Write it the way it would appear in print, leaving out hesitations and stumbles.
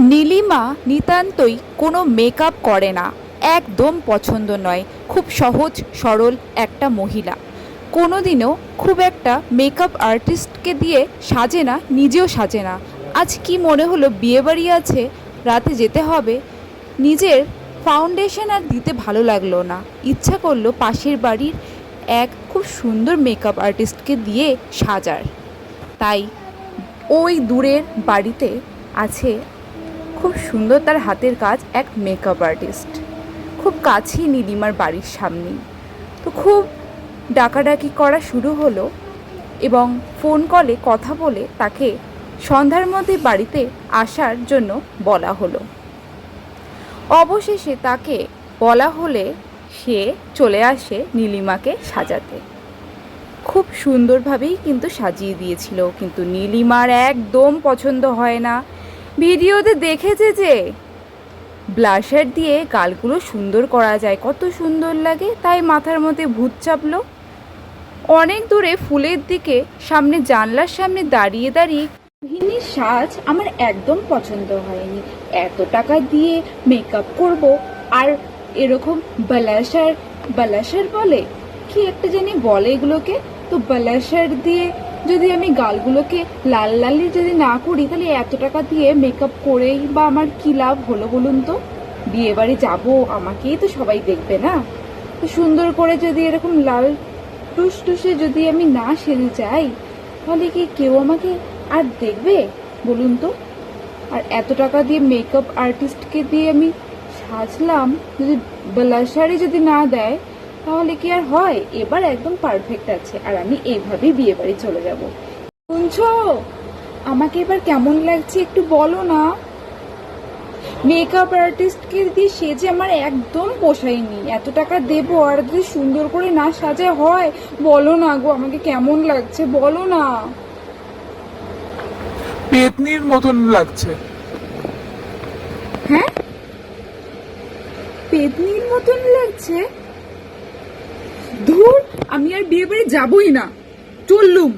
নীলিমা নিতান্তই কোনো মেকআপ করে না, একদম পছন্দ নয়। খুব সহজ সরল একটা মহিলা, কোনোদিনও খুব একটা মেকআপ আর্টিস্টকে দিয়ে সাজে না, নিজেও সাজে না। আজ কি মনে হলো বিয়েবাড়ি আছে, রাতে যেতে হবে, নিজের ফাউন্ডেশন আর দিতে ভালো লাগলো না, ইচ্ছা করলো পাশের বাড়ির এক খুব সুন্দর মেকআপ আর্টিস্টকে দিয়ে সাজার। তাই ওই দূরের বাড়িতে আছে খুব সুন্দর তার হাতের কাজ এক মেকআপ আর্টিস্ট, খুব কাছেই নীলিমার বাড়ির সামনেই। তো খুব ডাকাডাকি করা শুরু হলো এবং ফোন কলে কথা বলে তাকে সন্ধ্যার মধ্যে বাড়িতে আসার জন্য বলা হলো। অবশেষে তাকে বলা হলে সে চলে আসে নীলিমাকে সাজাতে। খুব সুন্দরভাবেই কিন্তু সাজিয়ে দিয়েছিল, কিন্তু নীলিমার একদম পছন্দ হয় না। ভিডিওতে দেখেছে যে ব্লাশার দিয়ে গালগুলো সুন্দর করা যায়, কত সুন্দর লাগে, তাই মাথার মধ্যে ভূত চাপলো। অনেক দূরে ফুলের দিকে সামনে জানলার সামনে দাঁড়িয়ে দাঁড়িয়ে গৃহিণীর সাজ আমার একদম পছন্দ হয়নি, এত টাকা দিয়ে মেকআপ করব আর এরকম ব্লাশার ব্লাশার বলে কি একটা জানি বলে এগুলোকে, তো ব্লাশার দিয়ে যদি আমি গালগুলোকে লাল লালি যদি না করি তাহলে এত টাকা দিয়ে মেকআপ করেই বা আমার কি লাভ হলো বলুন তো? বিয়ে বাড়ি যাবো, আমাকেই তো সবাই দেখবে না? তো সুন্দর করে যদি এরকম লাল টুসটুসে যদি আমি না সেজে যাই তাহলে কি কেউ আমাকে আর দেখবে বলুন তো? আর এত টাকা দিয়ে মেকআপ আর্টিস্টকে দিয়ে আমি সাজলাম, যদি ব্লাশারই যদি না দেয় তাহলে কি আর হয়? এবার একদম পারফেক্ট আছে আর আমি এইভাবেই বিয়ে বাড়ি চলে যাব। শুনছো, আমাকে এবার কেমন লাগছে একটু বলো না? মেকআপ আর্টিস্টকে দিয়ে সেজে আমার একদম পোষায়নি, এত টাকা দেবো আর যদি সুন্দর করে না সাজা হয়, বলো না গো আমাকে কেমন লাগছে বলো না? পেতনির মতন লাগছে। হ্যাঁ, পেতনির মতন লাগছে? ধুর, আমি আর বিয়ে বাড়ি যাবই না, চললুম।